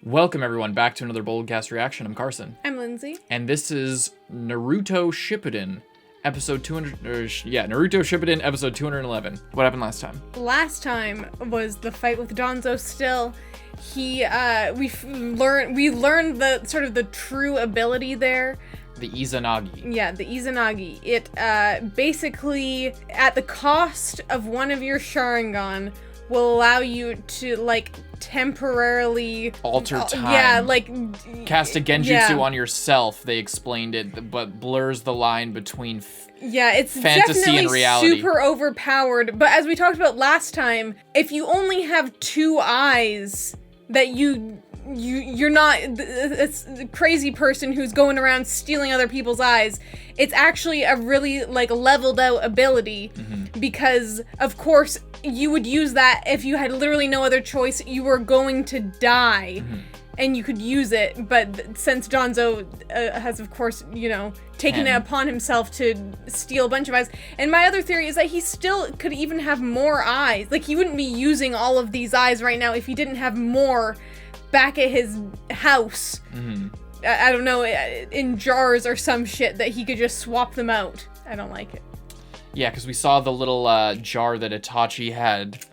Welcome everyone back to another Boldcast reaction. I'm Carson. I'm Lindsay. And this is Naruto Shippuden, episode 200, Naruto Shippuden, episode 211. What happened last time? Last time was the fight with Danzo still. We learned the sort of the true ability there. The Izanagi. Yeah, the Izanagi. It basically, at the cost of one of your Sharingan, will allow you to, like, temporarily alter time. Yeah, like cast a genjutsu on yourself. They explained it, but blurs the line between it's fantasy definitely and reality. Super overpowered. But as we talked about last time, if you only have two eyes, that you're not a crazy person who's going around stealing other people's eyes. It's actually a really, like, leveled out ability, because of course you would use that if you had literally no other choice. You were going to die, and you could use it. But since Danzo has, of course, taken it upon himself to steal a bunch of eyes. And my other theory is that he still could even have more eyes. Like, he wouldn't be using all of these eyes right now if he didn't have more back at his house. I don't know, in jars or some shit that he could just swap them out. I don't like it. Yeah, because we saw the little jar that Itachi had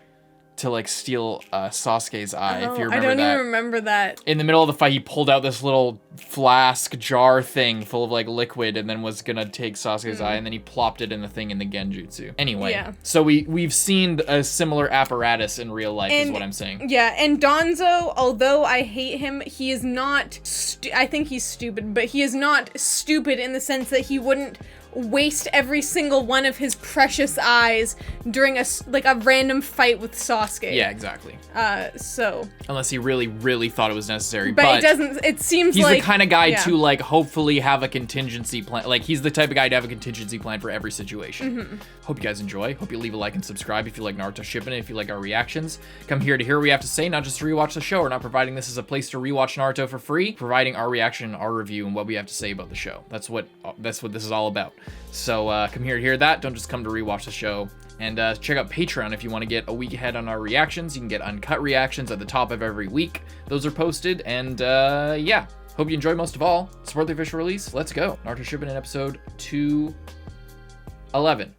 to, like, steal Sasuke's eye, if you remember that. I don't even remember that. In the middle of the fight, he pulled out this little flask jar thing full of, like, liquid, and then was gonna take Sasuke's eye, and then he plopped it in the thing in the genjutsu. Anyway, so we've seen a similar apparatus in real life, is what I'm saying. Yeah, and Danzo, although I hate him, he is not, I think he's stupid, but he is not stupid in the sense that he wouldn't waste every single one of his precious eyes during a random fight with Sasuke. Yeah, exactly. So unless he really, really thought it was necessary. But it doesn't, it seems he's like... He's the kind of guy to, like, hopefully have a contingency plan. Like, he's the type of guy to have a contingency plan for every situation. Hope you guys enjoy. Hope you leave a like and subscribe if you like Naruto Shippuden, if you like our reactions. Come here to hear what we have to say, not just to rewatch the show. We're not providing this as a place to rewatch Naruto for free, providing our reaction, our review, and what we have to say about the show. That's what this is all about. So come here to hear that. Don't just come to rewatch the show. And check out Patreon if you want to get a week ahead on our reactions. You can get uncut reactions at the top of every week. Those are posted. And yeah, hope you enjoy most of all. Support the official release. Let's go. Naruto Shippuden episode 211.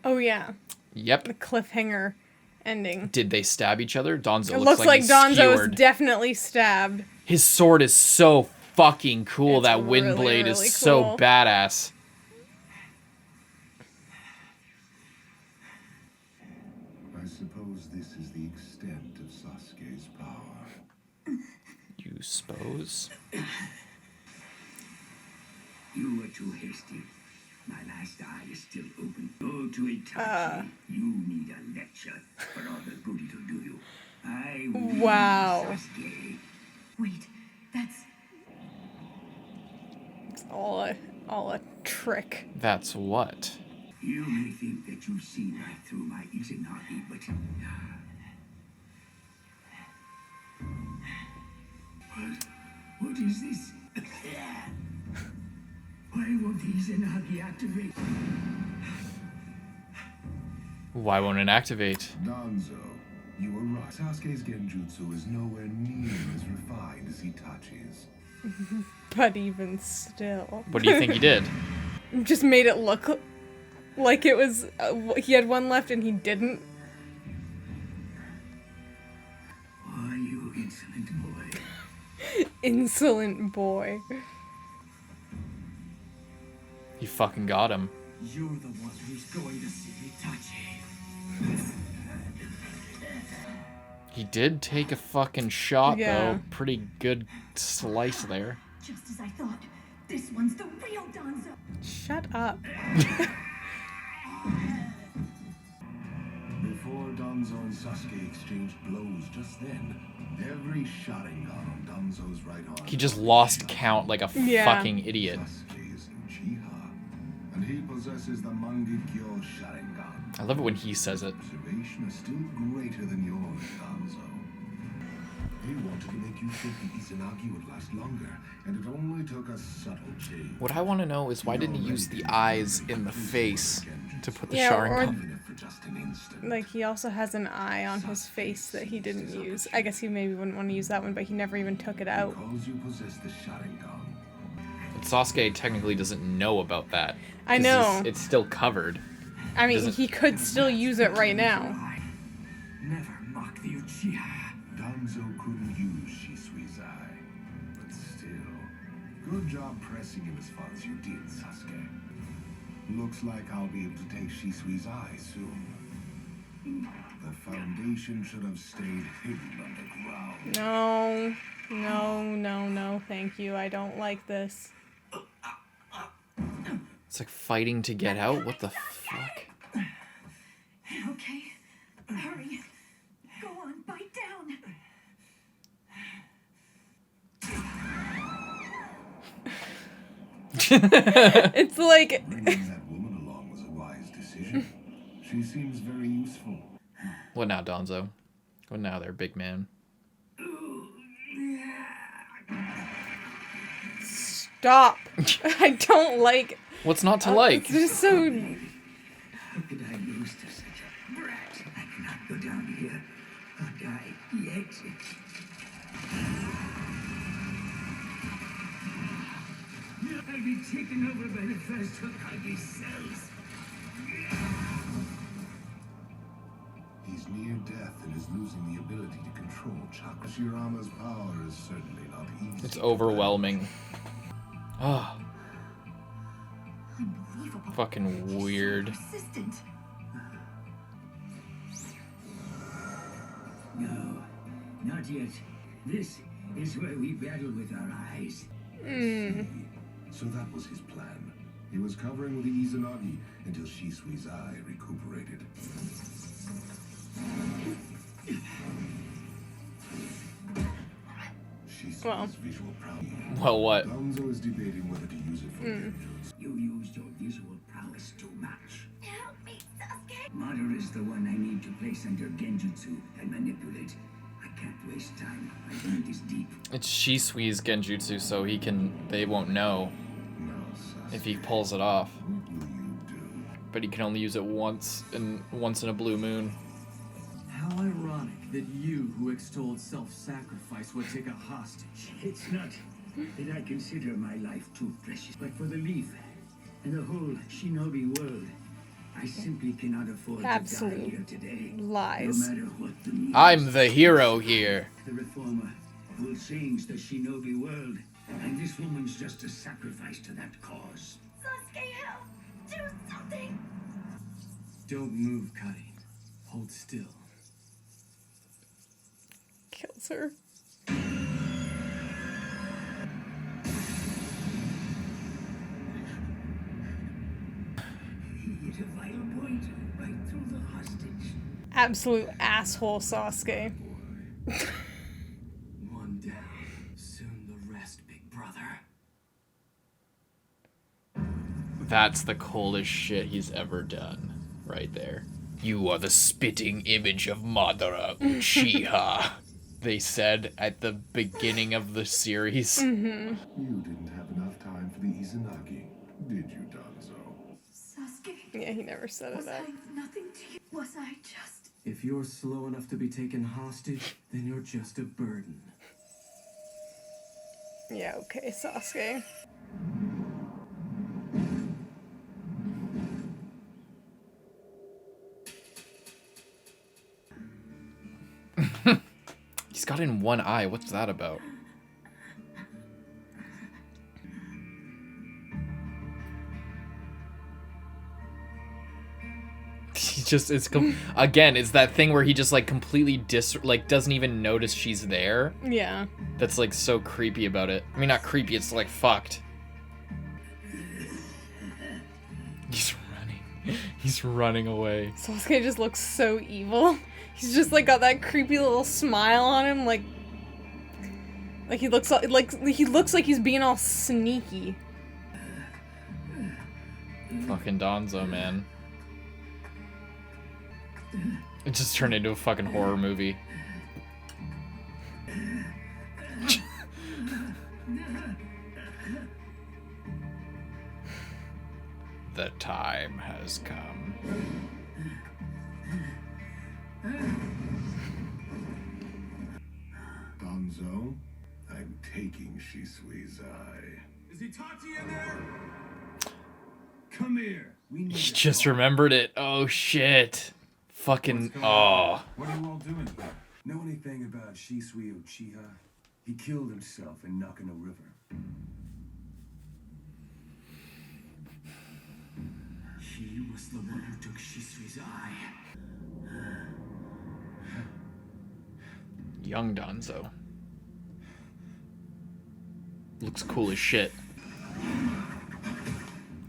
Oh yeah. Yep. The cliffhanger ending. Did they stab each other? Danzo looks like Danzo skewered. was definitely stabbed. His sword is so fucking cool. It's that wind really, blade really is so cool. badass. I suppose this is the extent of Sasuke's power. You suppose? You were too hasty. My last eye is still open. Go to Itachi. You need a lecture for all the good it'll do you. I will Wow. Sasuke. Wait, that's... It's all a trick. That's what? You may think that you see right through my Izanagi, but... What is this? Why won't the Izanagi activate? Why won't it activate? Danzo, you were right. Sasuke's genjutsu is nowhere near as refined as Itachi's. But even still. What do you think he did? Just made it look like it was, he had one left and he didn't. Why, you insolent boy. Insolent boy. He fucking got him. You're the one who's going to see Itachi. He did take a fucking shot, Yeah. though. Pretty good slice there. just as I thought. This one's the real Danzo. Shut up. Before Danzo and Sasuke exchanged blows just then, every Sharingan on Danzo's right arm... He just lost count like a fucking idiot. Sasuke is Uchiha, and he possesses the Mangekyo Sharingan. I love it when he says it. Observation is still greater than yours, Danzo. We wanted to make you think the Izanagi would last longer, and it only took a subtle change. What I want to know is why didn't he use the eyes in the face to put the Yeah, Sharingan? Even if for just an instant. Like, he also has an eye on his face that he didn't use. I guess he maybe wouldn't want to use that one, but he never even took it out. Because you possess the Sharingan. But Sasuke technically doesn't know about that. I 'cause know. It's still covered. I mean, doesn't- he could still use it right now. Never mock the Uchiha. Danzo couldn't use Shisui's eye. But still, good job pressing him as far as you did, Sasuke. Looks like I'll be able to take Shisui's eye soon. The foundation should have stayed hidden underground. No. No, thank you. I don't like this. It's like fighting to get out. What the fuck? Okay, hurry. Go on, bite down. It's like, Bringing that woman along was a wise decision. She seems very useful. What now, Danzo? What now there, big man? stop. I don't like. What's not to like? It's just so. How could I lose to such a brat? I cannot go down here or die yet. I'll be taken over by the first Hokage cells. He's near death and is losing the ability to control chakra. Shirama's power is certainly not easy. It's overwhelming. Ah, Unbelievable. fucking She's so weird. persistent. No, not yet. This is where we battle with our eyes. So that was his plan. He was covering with the Izanagi until Shisui's eye recuperated. Shisui's Well. visual prowess. Well, what? Danzo is debating whether to use it for genjutsu. You used your visual prowess too much. Help me, Sasuke. Madara is the one I need to place under genjutsu and manipulate. I can't waste time. My wound is deep. It's Shisui's genjutsu, so they won't know No, Sasuke. if he pulls it off. What will you do? But he can only use it once in a blue moon. How ironic that you, who extolled self-sacrifice, would take a hostage. It's not that I consider my life too precious, but for the leaf and the whole shinobi world, I simply cannot afford Absolute to die here today. lies. No matter what the means. I'm the hero here. The reformer will change the shinobi world, and this woman's just a sacrifice to that cause. Sasuke, help. Do something. Don't move, Cutting. Hold still. Kills her. He hit a vital point right through the hostage. Absolute asshole, Sasuke. One down. Soon the rest, big brother. That's the coldest shit he's ever done. Right there. You are the spitting image of Madara Uchiha. They said at the beginning of the series. You didn't have enough time for the Izanagi, did you, Danzo? Sasuke. Yeah, he never said Was it. I nothing to you? Was I just... If you're slow enough to be taken hostage, then you're just a burden. Yeah, okay, Sasuke. He's got it in one eye. What's that about? He just again, it's that thing where he just like completely doesn't even notice she's there. Yeah. That's like so creepy about it. I mean, not creepy, it's like fucked. He's running. He's running away. Sasuke just looks so evil. He's just like got that creepy little smile on him, like he looks like he's being all sneaky. Fucking Danzo, man. It just turned into a fucking horror movie. The time has come. Danzo, I'm taking Shisui's eye. Is Itachi in there? Come here. We need He to just talk. remembered it. Oh shit. Fucking What's going on? oh. What are you all doing here? Know anything about Shisui Uchiha? He killed himself in Nakano River. He was the one who took Shisui's eye. Young Danzo. Looks cool as shit.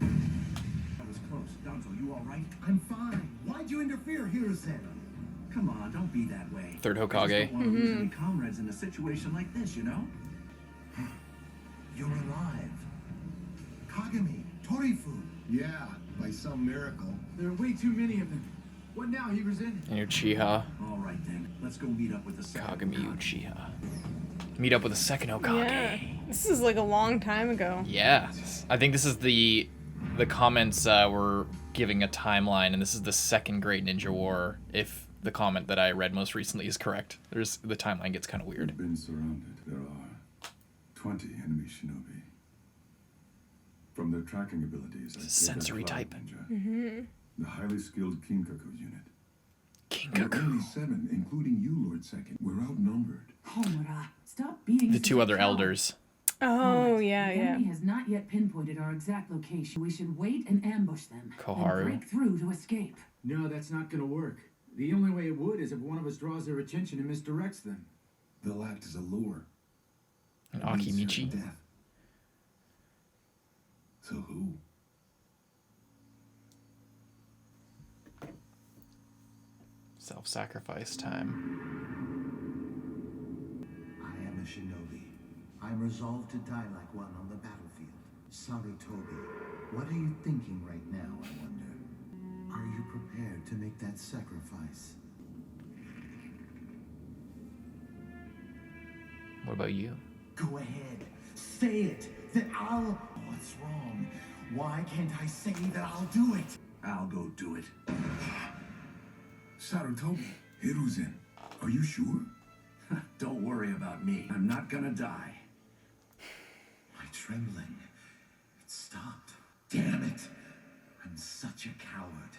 That was close. Danzo, you all right? I'm fine. Why'd you interfere, Hiruzen? Come on, don't be that way. Third I just Hokage. don't want to lose any comrades in a situation like this, you know? You're alive. Kagami, Torifu. Yeah, by some miracle. There are way too many of them. What now, Hiruzen? And Uchiha. All right then, let's go meet up with the second Kagami Hokage. Uchiha. Meet up with the second Hokage. Yeah. This is like a long time ago. Yeah. I think this is the comments were giving a timeline, and this is the second Great Ninja War, if the comment that I read most recently is correct. The timeline gets kind of weird. We've been surrounded. There are 20 enemy shinobi. From their tracking abilities, I'd say they're Sensory Cloud type. Ninja. The highly skilled Kinkaku unit. We're Kinkaku. only 7, including you, Lord Second. We're outnumbered. Homura, stop being The such two a other coward. elders. Oh, The yeah. enemy has not yet pinpointed our exact location. We should wait and ambush them. Koharu. Then break through to escape. No, that's not gonna work. The only way it would is if one of us draws their attention and misdirects them. They'll act as a lure. And Leads to Akimichi. death. So who? Self-sacrifice time. I am a shinobi. I'm resolved to die like one on the battlefield. Sarutobi, what are you thinking right now, I wonder? Are you prepared to make that sacrifice? What about you? Go ahead, say it, that I'll... What's wrong? Why can't I say that I'll do it? I'll go do it. Sarutobi, Hiruzen, are you sure? Don't worry about me. I'm not gonna die. My trembling, it stopped. Damn it! I'm such a coward.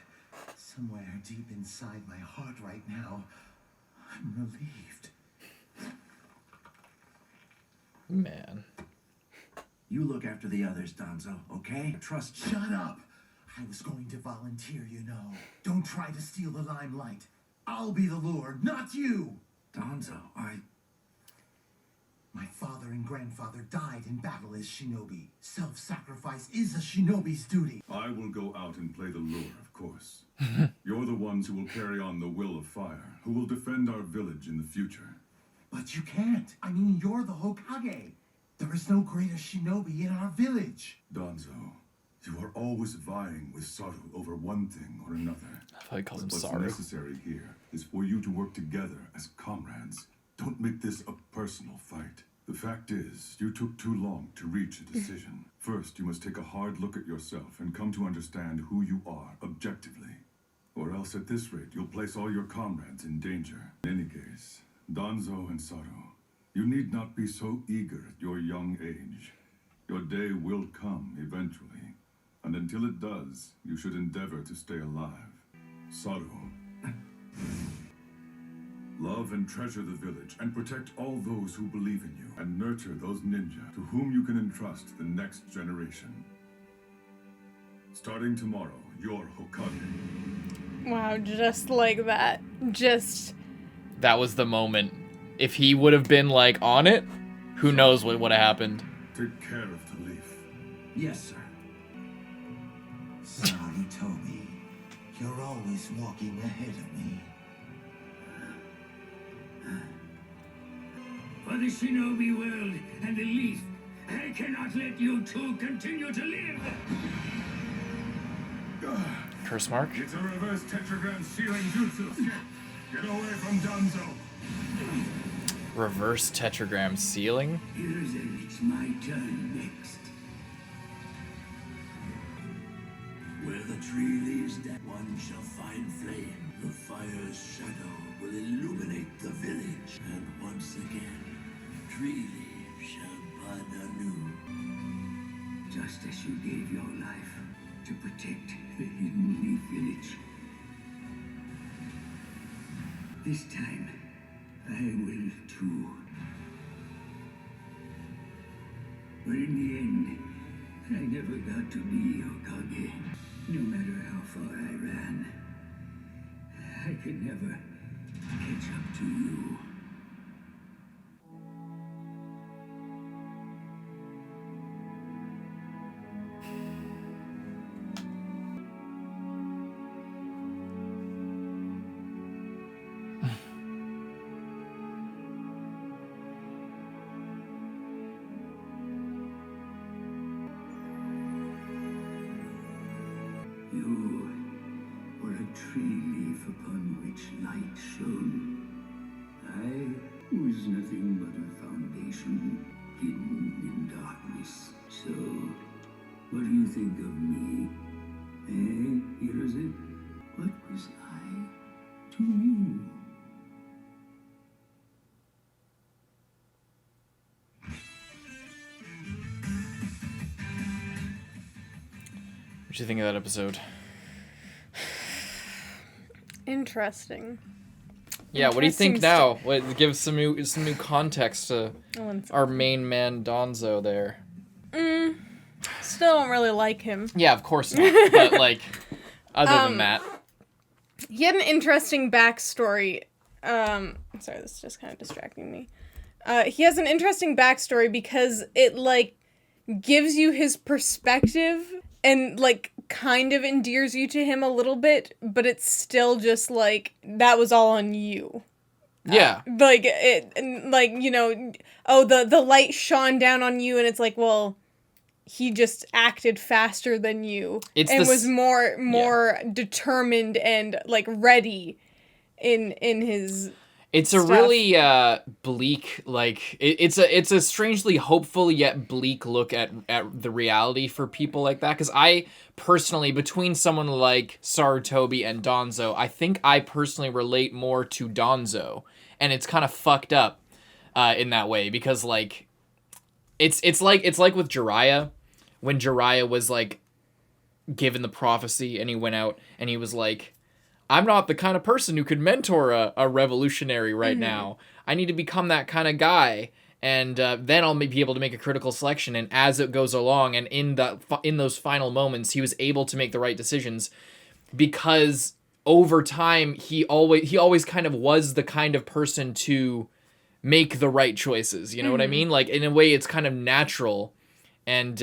Somewhere deep inside my heart right now, I'm relieved. Man. You look after the others, Danzo, okay? Trust. Shut up! I was going to volunteer, you know. Don't try to steal the limelight. I'll be the Lord, not you! Danzo, My father and grandfather died in battle as shinobi. Self-sacrifice is a shinobi's duty. I will go out and play the lure, of course. You're the ones who will carry on the will of fire, who will defend our village in the future. But you can't. I mean, you're the Hokage. There is no greater shinobi in our village. Danzo, you are always vying with Saru over one thing or another. I thought he calls him What's Saru. necessary here is for you to work together as comrades. Don't make this a personal fight. The fact is, you took too long to reach a decision. First, you must take a hard look at yourself and come to understand who you are objectively. Or else at this rate, you'll place all your comrades in danger. In any case, Danzo and Saru, you need not be so eager at your young age. Your day will come eventually. And until it does, you should endeavor to stay alive. Saru, love and treasure the village, and protect all those who believe in you, and nurture those ninja to whom you can entrust the next generation. Starting tomorrow, you're Hokage. Wow, just like that. Just... That was the moment. If he would have been, like, on it, who knows what would have happened. Take care of Talif. yes, sir. Sarutobi, you're always walking ahead of me. For the shinobi world and the leaf, I cannot let you two continue to live. Curse mark? It's a reverse tetragram sealing jutsu. Get away from Danzo. Reverse tetragram sealing? Hiruzen, it's my turn next. the tree leaves that one shall find flame. The fire's shadow will illuminate the village. And once again, tree leaves shall bud anew. Just as you gave your life to protect the hidden leaf village. This time, I will too. But in the end, I never got to be your kage. No matter how far I ran, I could never catch up to you. You were a tree leaf upon which light shone. I was nothing but a foundation hidden in darkness. So, what do you think of me? Hiruze? What was I to you? What do you think of that episode? Interesting. Yeah, what do you think Interesting now? What give some new context to our main man Danzo there? Still don't really like him. Yeah, of course not. But like, other than that, He had an interesting backstory. Sorry, this is just kind of distracting me. He has an interesting backstory because it like gives you his perspective and like kind of endears you to him a little bit, but it's still just like that was all on you. yeah, Like it, and, like, you know, oh, the light shone down on you, and it's like, well, he just acted faster than you and was more determined and like ready in his. it's a stuff. really bleak, like it's a strangely hopeful yet bleak look at the reality for people like that. Because I personally, between someone like Sarutobi and Danzo, I think I personally relate more to Danzo, and it's kind of fucked up in that way because like it's like with Jiraiya, when Jiraiya was like given the prophecy and he went out and he was like, I'm not the kind of person who could mentor a revolutionary right now. I need to become that kind of guy, and then I'll be able to make a critical selection. And as it goes along, and in those final moments, he was able to make the right decisions because over time he always kind of was the kind of person to make the right choices. You know what I mean? Like in a way, it's kind of natural, and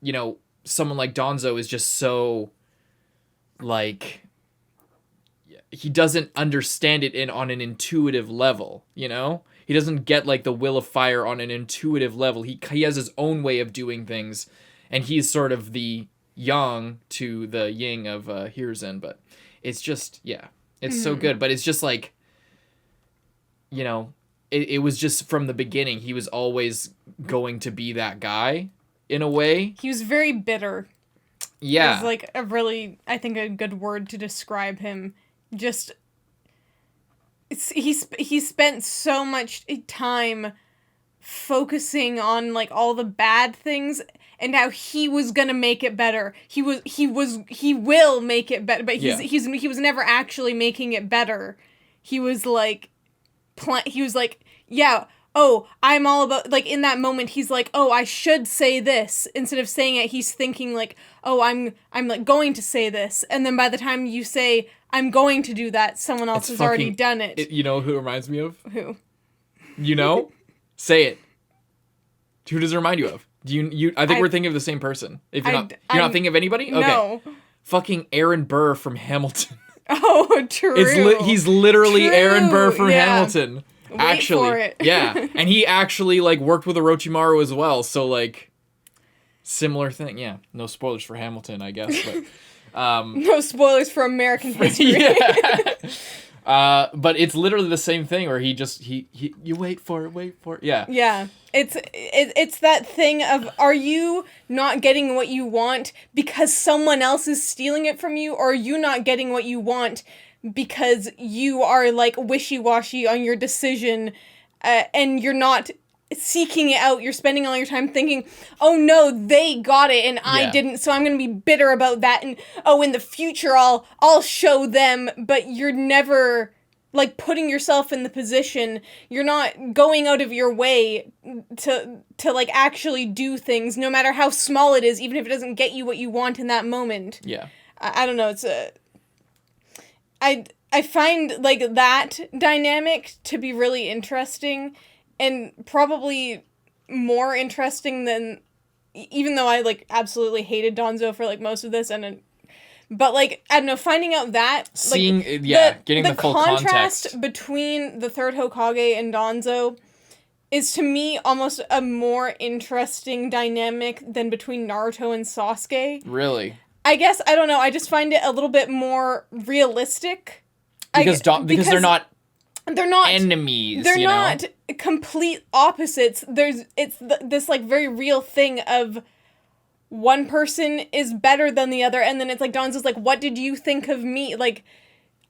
you know, someone like Danzo is just so like. He doesn't understand it on an intuitive level, you know? He doesn't get, like, the will of fire on an intuitive level. He has his own way of doing things, and he's sort of the yang to the yin of Hiruzen, but it's just, yeah. It's so good, but it's just, like, you know, it was just from the beginning, he was always going to be that guy, in a way. He was very bitter. Yeah. It's like a really, I think, a good word to describe him. Just he spent so much time focusing on like all the bad things and how he was gonna make it better. He will make it better, but he was never actually making it better. He was like yeah. Oh, I'm all about, like, in that moment, he's like, oh, I should say this. Instead of saying it, he's thinking, like, oh, I'm like, going to say this. And then by the time you say, I'm going to do that, someone else has already done it. You know who it reminds me of? Who? You know? Say it. Who does it remind you of? I think we're thinking of the same person. If you're not thinking of anybody? Okay. No. Fucking Aaron Burr from Hamilton. Oh, true. He's literally True, Aaron Burr from yeah. Hamilton. Wait for it. Yeah. And he actually, like, worked with Orochimaru as well, so, like, similar thing. Yeah. No spoilers for Hamilton, I guess, but... no spoilers for American history. Yeah. But it's literally the same thing where he you wait for it. Yeah. Yeah. It's that thing of, are you not getting what you want because someone else is stealing it from you, or are you not getting what you want because you are like wishy-washy on your decision, and you're not seeking it out. You're spending all your time thinking, oh no, they got it and I didn't, so I'm gonna be bitter about that, and oh, in the future I'll show them. But you're never like putting yourself in the position. You're not going out of your way to like actually do things, no matter how small it is, even if it doesn't get you what you want in that moment. Yeah. I don't know, it's I find like that dynamic to be really interesting, and probably more interesting than, even though I like absolutely hated Danzo for like most of this, but like, I don't know, finding out that seeing like, getting the full contrast context between the third Hokage and Danzo is to me almost a more interesting dynamic than between Naruto and Sasuke. Really? I guess, I don't know, I just find it a little bit more realistic. Because they're not enemies. They're not complete opposites. It's this like very real thing of one person is better than the other, and then it's like Danzo's like, what did you think of me? Like,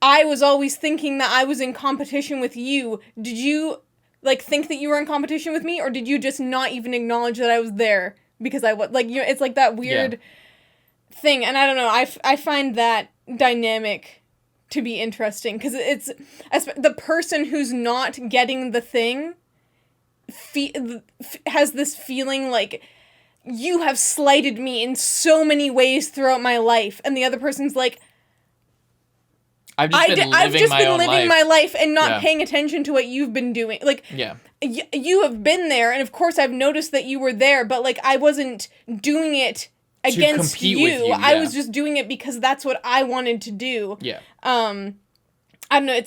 I was always thinking that I was in competition with you. Did you like think that you were in competition with me, or did you just not even acknowledge that I was there because I was like, you know, it's like that weird thing, and I don't know. I find that dynamic to be interesting because it's the person who's not getting the thing has this feeling like, you have slighted me in so many ways throughout my life, and the other person's like, I've just been living my life and not paying attention to what you've been doing. Like, you have been there, and of course I've noticed that you were there, but like, I wasn't doing it against you. I was just doing it because that's what I wanted to do. Yeah. I don't know.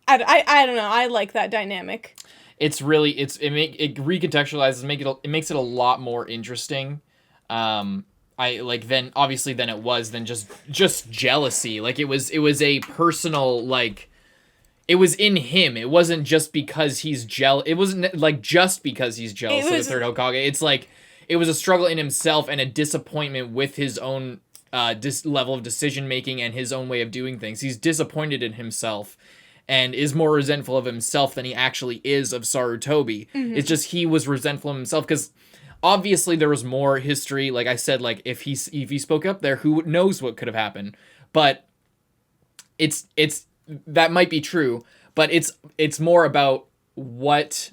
I don't know. I like that dynamic. It recontextualizes, it makes it a lot more interesting. Then it was than just jealousy. Like, it was a personal, like, it was in him. It wasn't just because he's jealous. It wasn't like just because he's jealous of the third Hokage. It's like, it was a struggle in himself and a disappointment with his own level of decision making and his own way of doing things. He's disappointed in himself and is more resentful of himself than he actually is of Sarutobi. Mm-hmm. It's just he was resentful of himself because obviously there was more history. Like I said, like if he spoke up there, who knows what could have happened? But it's that might be true, but it's more about what,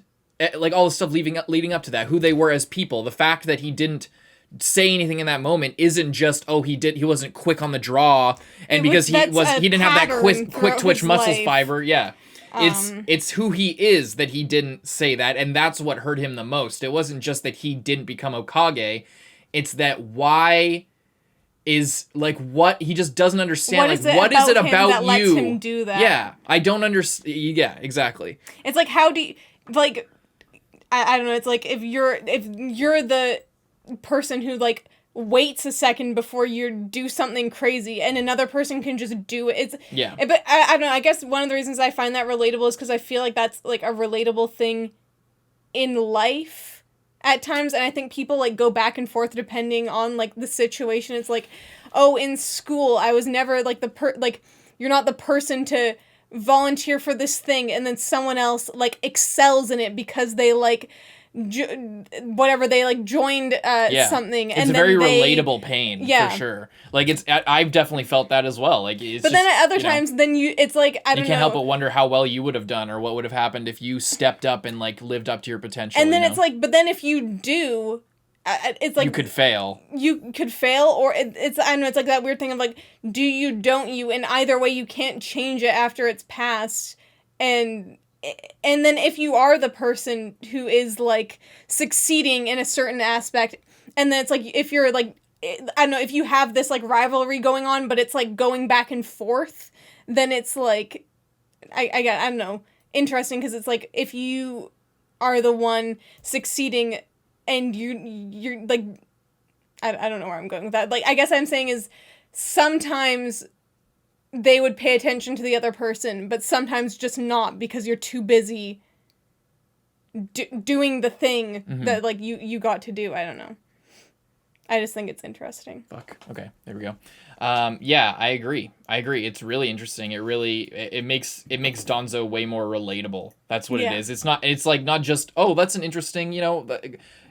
like, all the stuff leading up to that, who they were as people. The fact that he didn't say anything in that moment isn't just, he wasn't quick on the draw, and because he didn't have that quick twitch muscles fiber. Yeah. It's who he is that he didn't say that, and that's what hurt him the most. It wasn't just that he didn't become Hokage, it's that why is like what he just doesn't understand. What is it about that lets him do that? Yeah, I don't understand. Yeah, exactly. It's like, how do you, like, I don't know. It's like if you're the person who like waits a second before you do something crazy, and another person can just do it. But I don't know. I guess one of the reasons I find that relatable is because I feel like that's like a relatable thing in life at times, and I think people like go back and forth depending on like the situation. It's like, oh, in school I was never like you're not the person to volunteer for this thing, and then someone else like excels in it because they like they like joined something. It's a very relatable pain, for sure. Like, I've definitely felt that as well. Like, it's then at other times, then it's like, I don't know. You can't help but wonder how well you would have done, or what would have happened if you stepped up and like lived up to your potential. And then it's like, but then if you do, it's like you could fail. Or it's, I don't know. It's like that weird thing of like, do you, don't you? And either way, you can't change it after it's passed. And then if you are the person who is like succeeding in a certain aspect, and then it's like, if you're like, I don't know, if you have this like rivalry going on, but it's like going back and forth, then it's like, I don't know, interesting, because it's like, if you are the one succeeding and you're like, I don't know where I'm going with that. Like, I guess I'm saying is sometimes they would pay attention to the other person, but sometimes just not because you're too busy doing the thing that, like, you got to do. I don't know. I just think it's interesting. Fuck. Okay, there we go. Yeah, I agree. It's really interesting. It makes Danzo way more relatable. That's what it is. It's like not just, oh, that's an interesting,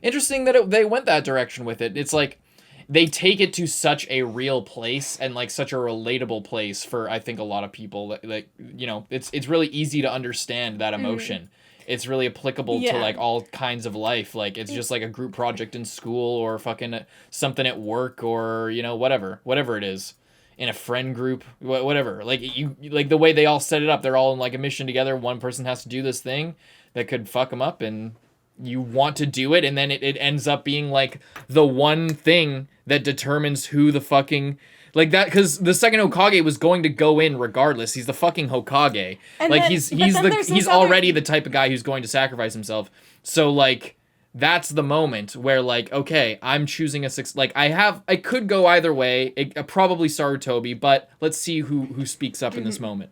interesting that they went that direction with it. It's like they take it to such a real place and like such a relatable place for, I think, a lot of people. Like, it's really easy to understand that emotion. It's really applicable to like all kinds of life. Like it's just like a group project in school or fucking something at work or, whatever it is, in a friend group, whatever. Like like the way they all set it up, they're all in like a mission together. One person has to do this thing that could fuck them up, and you want to do it. And then it ends up being like the one thing that determines who the fucking, like that, because the second Hokage was going to go in regardless. He's the fucking Hokage. And like then- he's already the type of guy who's going to sacrifice himself. So like that's the moment where like, okay, I'm choosing like I could go either way. Probably Sarutobi, but let's see who speaks up in this moment.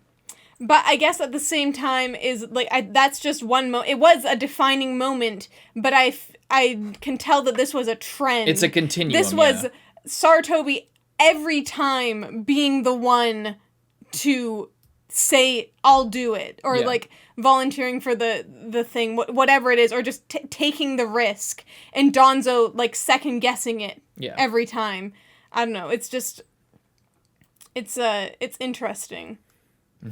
But I guess at the same time is like that's just one moment. It was a defining moment, but I can tell that this was a trend. It's a continuum. This was Sarutobi every time being the one to say I'll do it, or like volunteering for the thing, whatever it is, or just taking the risk, and Danzo like second guessing it every time. I don't know. It's just it's interesting.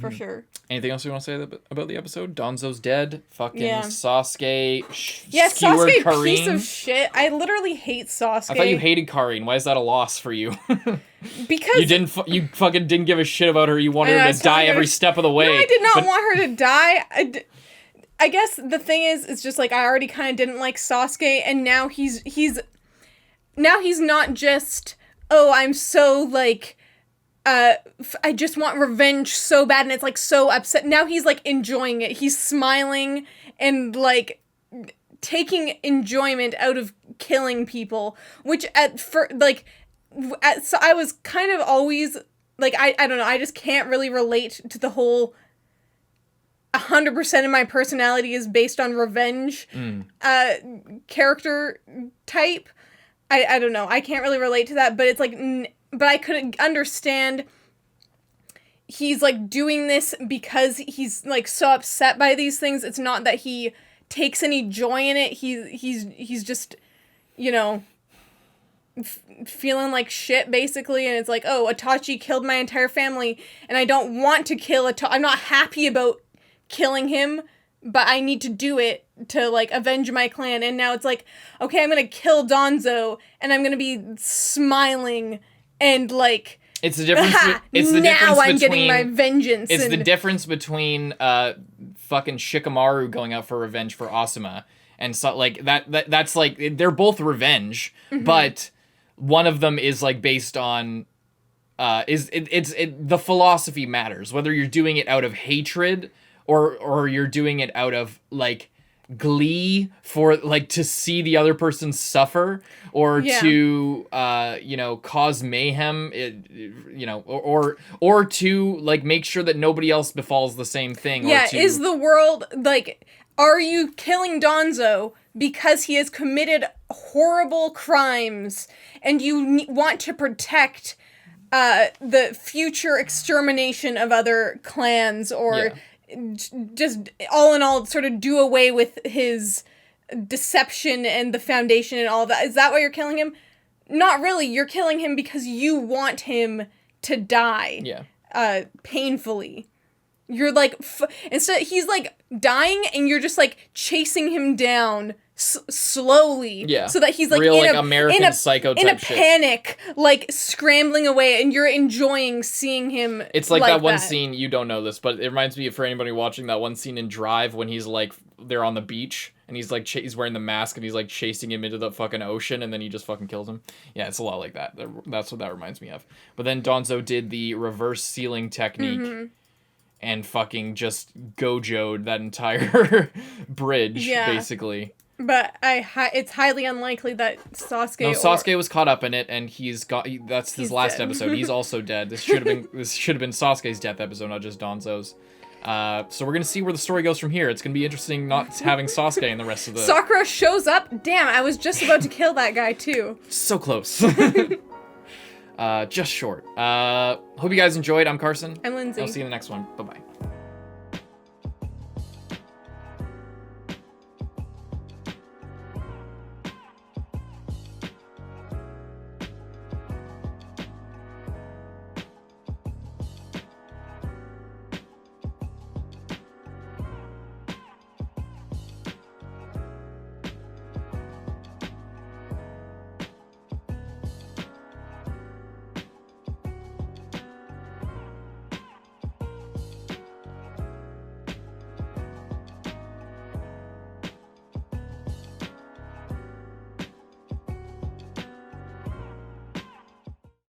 For sure. Anything else you want to say about the episode? Danzo's dead. Fucking Sasuke. Sasuke, Karin. Piece of shit. I literally hate Sasuke. I thought you hated Karin. Why is that a loss for you? Because you fucking didn't give a shit about her. You wanted her to die every step of the way. No, I did not want her to die. I guess the thing is, it's just like I already kind of didn't like Sasuke, and now he's not just, oh, I'm so like. I just want revenge so bad, and it's like so upset. Now he's like enjoying it. He's smiling and like taking enjoyment out of killing people, which so I was kind of always like, I don't know, I just can't really relate to the whole 100% of my personality is based on revenge character type. I don't know. I can't really relate to that, but it's like, but I could understand he's like doing this because he's like so upset by these things. It's not that he takes any joy in it. He's just, feeling like shit basically, and it's like, oh, Itachi killed my entire family, and I don't want to kill Itachi. I'm not happy about killing him, but I need to do it to like avenge my clan. And now it's like, okay, I'm gonna kill Danzo, and I'm gonna be smiling. And like, it's the difference. It's the now difference I'm between, getting my vengeance. It's the difference between fucking Shikamaru going out for revenge for Asuma, and so like that's like they're both revenge, but one of them is like based on the philosophy matters, whether you're doing it out of hatred or you're doing it out of like glee for like to see the other person suffer, or to cause mayhem, or to like make sure that nobody else befalls the same thing. Is the world like, are you killing Danzo because he has committed horrible crimes and you want to protect the future extermination of other clans, or just all in all sort of do away with his deception and the foundation and all of that? Is that why you're killing him? Not really. You're killing him because you want him to die. Painfully. You're like, instead he's like dying and you're just like chasing him down slowly, so that he's like real, in like a American Psycho type in a shit. panic, like scrambling away, and you're enjoying seeing him. It's like that one scene, you don't know this, but it reminds me of, for anybody watching, that one scene in Drive when he's like, they're on the beach and he's like he's wearing the mask and he's like chasing him into the fucking ocean, and then he just fucking kills him. Yeah, it's a lot like that. That's what that reminds me of. But then Danzo did the reverse sealing technique. And fucking just Gojo'd that entire bridge, basically. But it's highly unlikely that Sasuke. No, Sasuke was caught up in it, and that's his last dead. episode. He's also dead. This should have been Sasuke's death episode, not just Danzo's. So we're gonna see where the story goes from here. It's gonna be interesting not having Sasuke in the rest of the. Sakura shows up. Damn, I was just about to kill that guy too. So close. Just short. Hope you guys enjoyed. I'm Carson. I'm Lindsay. I'll see you in the next one. Bye bye.